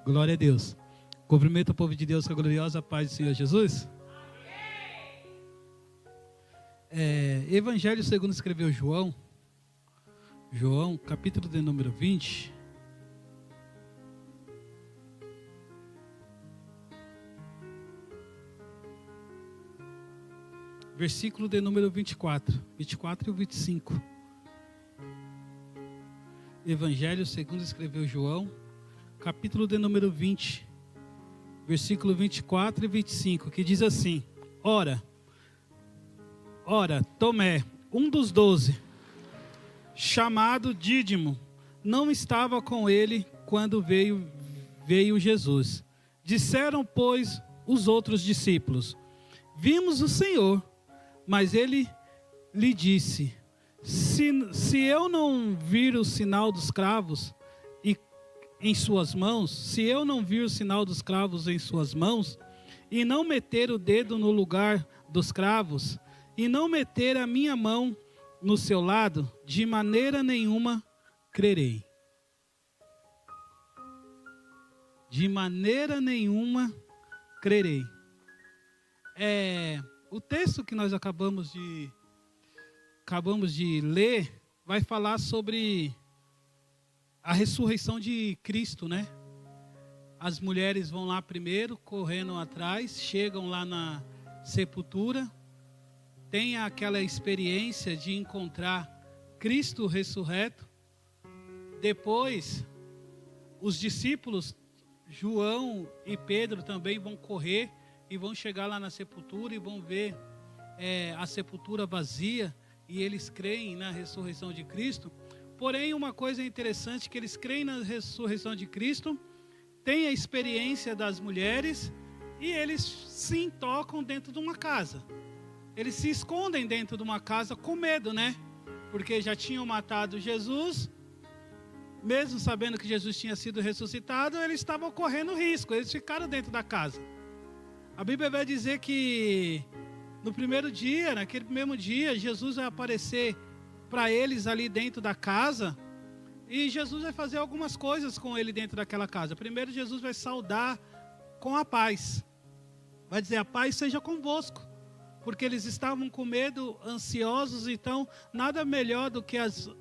Glória a Deus. Cumprimento o povo de Deus com a gloriosa paz do Senhor Jesus. Evangelho segundo escreveu João, capítulo de número 20. Versículo de número 24 e o 25. Evangelho segundo escreveu João, capítulo de número 20, versículo 24 e 25, que diz assim: Ora, Tomé, um dos 12, chamado Dídimo, não estava com ele quando veio Jesus. Disseram, pois, os outros discípulos: Vimos o Senhor. Mas ele lhe disse: se eu não vir o sinal dos cravos em suas mãos, se eu não vir o sinal dos cravos em suas mãos, e não meter o dedo no lugar dos cravos, e não meter a minha mão no seu lado, de maneira nenhuma crerei. De maneira nenhuma crerei. O texto que nós acabamos de ler vai falar sobre a ressurreição de Cristo, né? As mulheres vão lá primeiro, correndo atrás, chegam lá na sepultura, tem aquela experiência de encontrar Cristo ressurreto. Depois, os discípulos, João e Pedro, também vão correr e vão chegar lá na sepultura e vão ver a sepultura vazia, e eles creem na ressurreição de Cristo. Porém, uma coisa interessante, que eles creem na ressurreição de Cristo, têm a experiência das mulheres, e eles se intocam dentro de uma casa. Eles se escondem dentro de uma casa com medo, né? Porque já tinham matado Jesus, mesmo sabendo que Jesus tinha sido ressuscitado, eles estavam correndo risco, eles ficaram dentro da casa. A Bíblia vai dizer que naquele mesmo dia, Jesus vai aparecer para eles ali dentro da casa, e Jesus vai fazer algumas coisas com ele dentro daquela casa. Primeiro, Jesus vai saudar com a paz. Vai dizer: a paz seja convosco. Porque eles estavam com medo, ansiosos. Então, nada melhor do que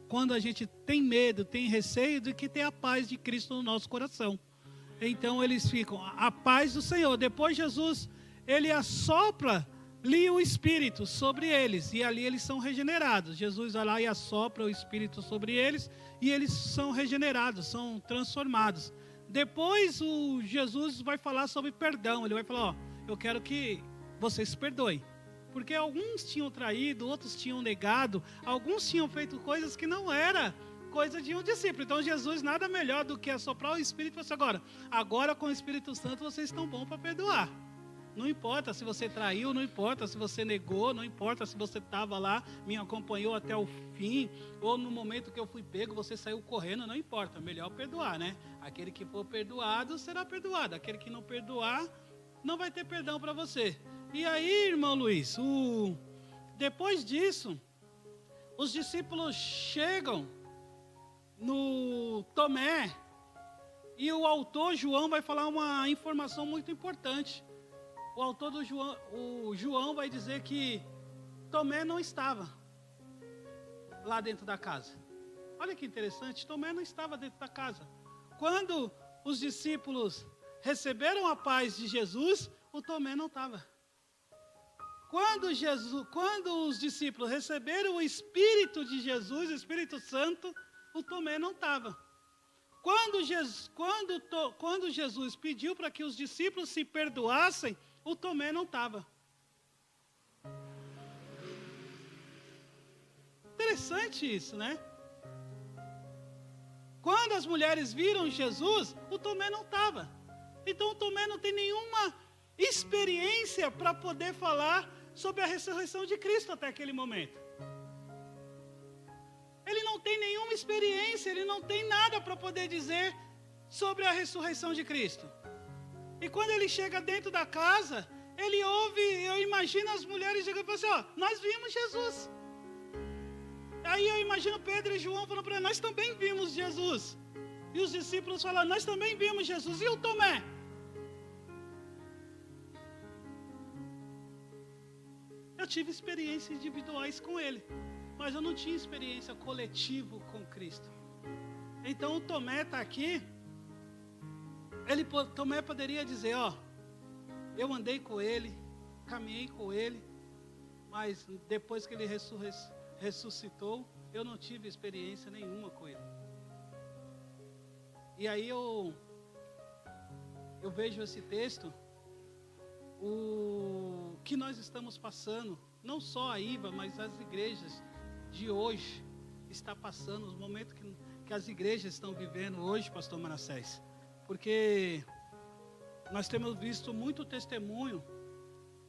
quando a gente tem medo, tem receio, do que ter a paz de Cristo no nosso coração. Então eles ficam, a paz do Senhor. Depois Jesus, ele assopra-lhe o Espírito sobre eles, e ali eles são regenerados. Jesus vai lá e assopra o Espírito sobre eles, e eles são regenerados, são transformados. Depois Jesus vai falar sobre perdão. Ele vai falar: eu quero que vocês se perdoem. Porque alguns tinham traído, outros tinham negado, alguns tinham feito coisas que não era coisa de um discípulo. Então Jesus, nada melhor do que assoprar o Espírito e falar assim: agora com o Espírito Santo vocês estão bons para perdoar. Não importa se você traiu, não importa se você negou, não importa se você estava lá, me acompanhou até o fim, ou no momento que eu fui pego, você saiu correndo, não importa, melhor perdoar, né? Aquele que for perdoado será perdoado, aquele que não perdoar, não vai ter perdão para você. E aí, irmão Luiz, depois disso, os discípulos chegam no Tomé, e o autor João vai falar uma informação muito importante. O autor do João vai dizer que Tomé não estava lá dentro da casa. Olha que interessante, Tomé não estava dentro da casa. Quando os discípulos receberam a paz de Jesus, o Tomé não estava. Quando os discípulos receberam o Espírito de Jesus, o Espírito Santo, o Tomé não estava. Quando Jesus pediu para que os discípulos se perdoassem, o Tomé não estava. Interessante isso, né? Quando as mulheres viram Jesus, o Tomé não estava. Então o Tomé não tem nenhuma experiência para poder falar sobre a ressurreição de Cristo até aquele momento. Ele não tem nenhuma experiência, ele não tem nada para poder dizer sobre a ressurreição de Cristo. E quando ele chega dentro da casa, Ele ouve, eu imagino as mulheres chegando e falando assim, ó, nós vimos Jesus. Aí eu imagino Pedro e João falando para ele, nós também vimos Jesus. E os discípulos falando, nós também vimos Jesus. E o Tomé? Eu tive experiências individuais com ele, mas eu não tinha experiência coletiva com Cristo. Então o Tomé está aqui, Tomé poderia dizer, ó, eu andei com ele, caminhei com ele, mas depois que ele ressuscitou, eu não tive experiência nenhuma com ele. E aí eu vejo esse texto, o que nós estamos passando, não só a IVA, mas as igrejas de hoje está passando, os momentos que as igrejas estão vivendo hoje, pastor Manassés. Porque nós temos visto muito testemunho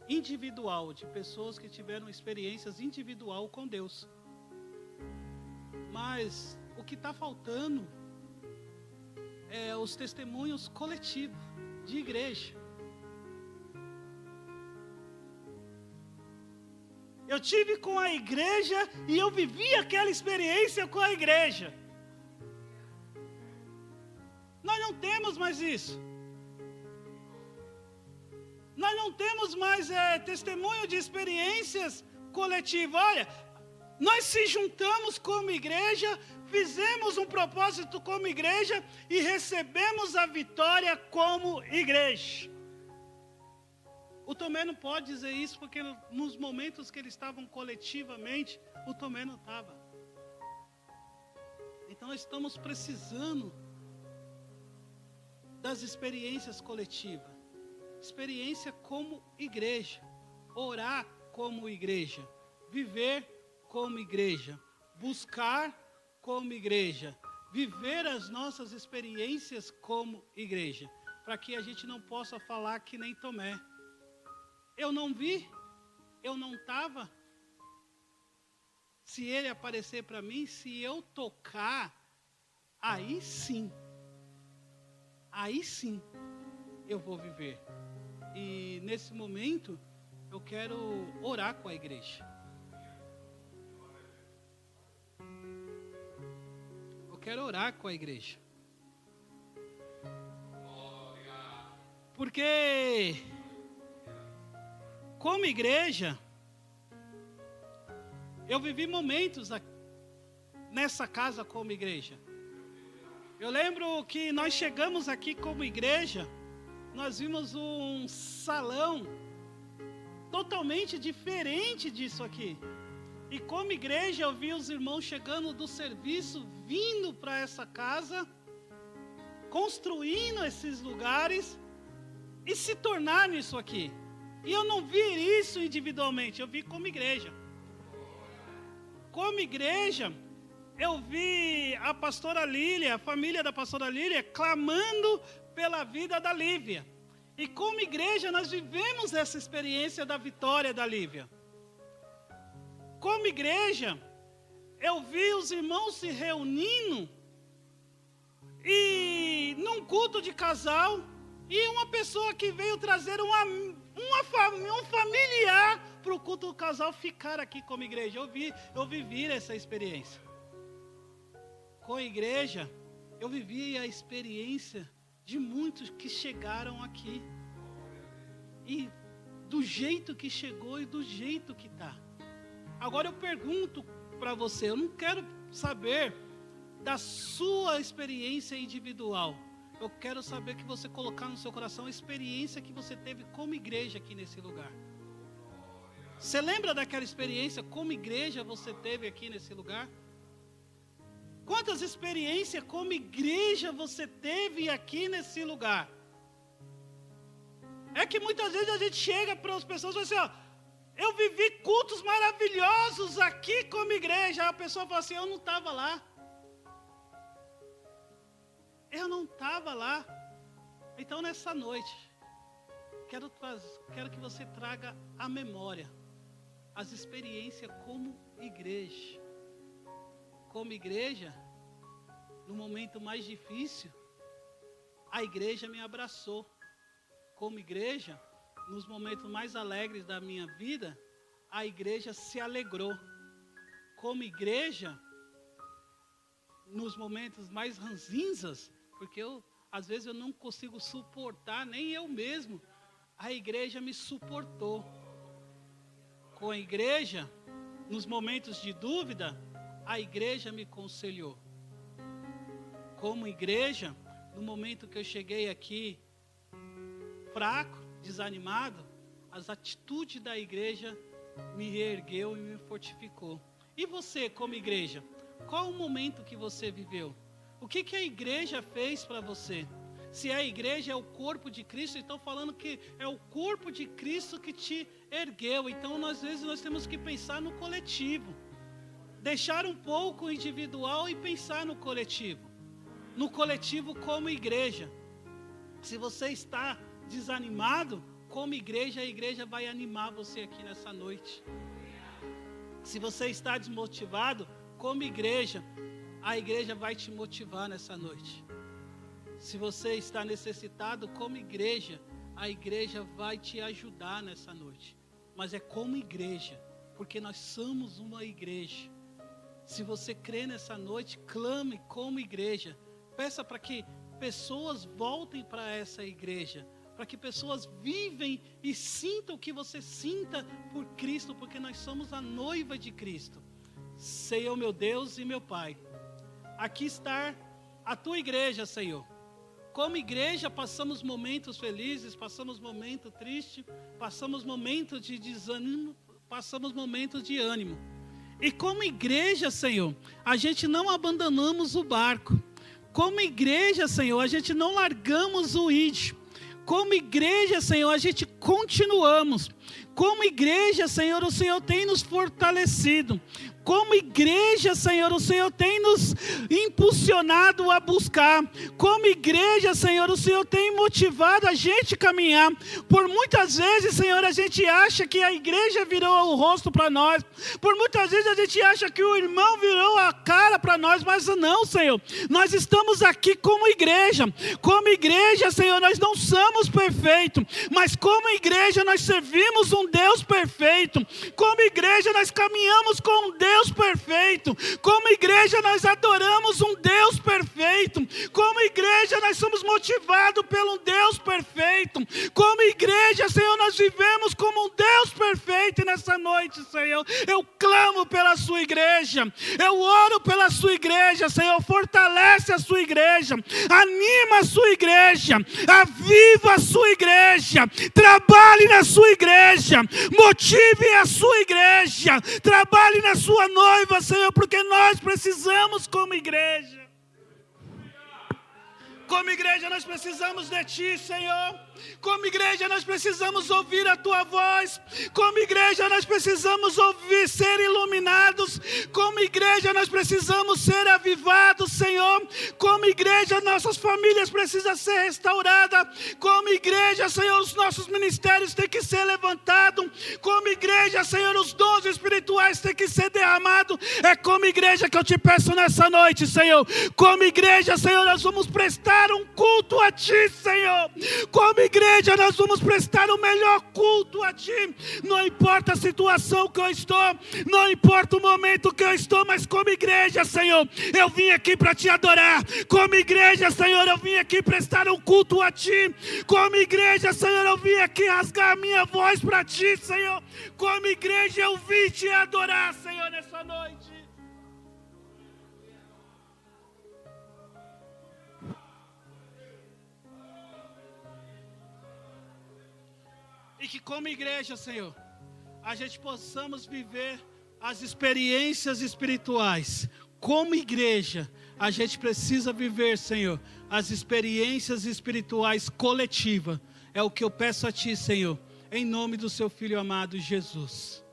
individual de pessoas que tiveram experiências individual com Deus. Mas o que está faltando é os testemunhos coletivos de igreja. Eu tive com a igreja e eu vivi aquela experiência com a igreja. Nós não temos mais isso. Nós não temos mais testemunho de experiências coletivas. Olha, nós se juntamos como igreja, fizemos um propósito como igreja e recebemos a vitória como igreja. O Tomé não pode dizer isso porque nos momentos que eles estavam coletivamente, o Tomé não estava. Então nós estamos precisando das experiências coletivas. Experiência como igreja. Orar como igreja. Viver como igreja. Buscar como igreja. Viver as nossas experiências como igreja. Para que a gente não possa falar que nem Tomé. Eu não vi, eu não estava. Se ele aparecer para mim, se eu tocar, aí sim eu vou viver. E nesse momento, eu quero orar com a igreja. Eu quero orar com a igreja. Porque como igreja, eu vivi momentos nessa casa como igreja. Eu lembro que nós chegamos aqui como igreja, nós vimos um salão totalmente diferente disso aqui. E como igreja eu vi os irmãos chegando do serviço, vindo para essa casa, construindo esses lugares e se tornando isso aqui. E eu não vi isso individualmente, eu vi como igreja. Como igreja, eu vi a pastora Lília, a família da pastora Lília, clamando pela vida da Lívia. E como igreja, nós vivemos essa experiência da vitória da Lívia. Como igreja, eu vi os irmãos se reunindo e num culto de casal, e uma pessoa que veio trazer um familiar para o culto do casal ficar aqui como igreja. Eu vivi essa experiência. Com a igreja, eu vivi a experiência de muitos que chegaram aqui. E do jeito que chegou e do jeito que está. Agora eu pergunto para você, eu não quero saber da sua experiência individual. Eu quero saber que você colocar no seu coração a experiência que você teve como igreja aqui nesse lugar. Você lembra daquela experiência como igreja você teve aqui nesse lugar? Quantas experiências como igreja você teve aqui nesse lugar? É que muitas vezes a gente chega para as pessoas e fala assim, ó, eu vivi cultos maravilhosos aqui como igreja. Aí a pessoa fala assim, eu não estava lá. Eu não estava lá. Então nessa noite, quero que você traga à memória as experiências como igreja. Como igreja, no momento mais difícil, a igreja me abraçou. Como igreja, nos momentos mais alegres da minha vida, a igreja se alegrou. Como igreja, nos momentos mais ranzinzas, porque às vezes eu não consigo suportar, nem eu mesmo, a igreja me suportou. Com a igreja, nos momentos de dúvida, a igreja me conselhou. Como igreja, no momento que eu cheguei aqui, fraco, desanimado, as atitudes da igreja me reergueu e me fortificou. E você, como igreja, qual o momento que você viveu? O que a igreja fez para você? Se a igreja é o corpo de Cristo, então falando que é o corpo de Cristo que te ergueu. Então, às vezes, nós temos que pensar no coletivo. Deixar um pouco o individual e pensar no coletivo. No coletivo como igreja. Se você está desanimado, como igreja, a igreja vai animar você aqui nessa noite. Se você está desmotivado, como igreja, a igreja vai te motivar nessa noite. Se você está necessitado, como igreja, a igreja vai te ajudar nessa noite. Mas é como igreja, porque nós somos uma igreja. Se você crê nessa noite, clame como igreja. Peça para que pessoas voltem para essa igreja. Para que pessoas vivem e sintam o que você sinta por Cristo, porque nós somos a noiva de Cristo. Senhor, meu Deus e meu Pai, aqui está a tua igreja, Senhor. Como igreja, passamos momentos felizes, passamos momentos tristes, passamos momentos de desânimo, passamos momentos de ânimo. E como igreja, Senhor, a gente não abandonamos o barco. Como igreja, Senhor, a gente não largamos o id. Como igreja, Senhor, a gente continuamos. Como igreja, Senhor, o Senhor tem nos fortalecido. Como igreja, Senhor, o Senhor tem nos impulsionado a buscar. Como igreja, Senhor, o Senhor tem motivado a gente a caminhar. Por muitas vezes, Senhor, a gente acha que a igreja virou o rosto para nós. Por muitas vezes a gente acha que o irmão virou a cara para nós. Mas não, Senhor. Nós estamos aqui como igreja. Como igreja, Senhor, nós não somos perfeitos. Mas como igreja, nós servimos um Deus perfeito. Como igreja, nós caminhamos com um Deus perfeito. Como igreja, nós adoramos um Deus perfeito. Como igreja, nós somos motivados pelo Deus perfeito. Como igreja, Senhor, nós vivemos como um Deus perfeito. E nessa noite, Senhor, eu clamo pela sua igreja. Eu oro pela sua igreja, Senhor. Fortalece a sua igreja. Anima a sua igreja. Aviva a sua igreja. Trabalhe na sua igreja. Motive a sua igreja. Trabalhe na sua noiva, Senhor, porque nós precisamos como igreja. Como igreja nós precisamos de Ti, Senhor. Como igreja nós precisamos ouvir a Tua voz. Como igreja nós precisamos ouvir, ser iluminados. Como igreja nós precisamos ser avivados, Senhor. Como igreja nossas famílias precisam ser restauradas. Como igreja, Senhor, os nossos ministérios têm que ser levantados. Como igreja, Senhor, os dons espirituais têm que ser derramados. É como igreja que eu te peço nessa noite, Senhor. Como igreja, Senhor, nós vamos prestar um culto a Ti, Senhor. Como igreja, nós vamos prestar o melhor culto a Ti. Não importa a situação que eu estou, não importa o momento que eu estou, mas como igreja, Senhor, eu vim aqui para Te adorar. Como igreja, Senhor, eu vim aqui prestar um culto a Ti. Como igreja, Senhor, eu vim aqui rasgar a minha voz para Ti, Senhor. Como igreja, eu vim Te adorar, Senhor, nessa noite. E que como igreja, Senhor, a gente possamos viver as experiências espirituais. Como igreja, a gente precisa viver, Senhor, as experiências espirituais coletivas. É o que eu peço a Ti, Senhor, em nome do Seu Filho amado Jesus.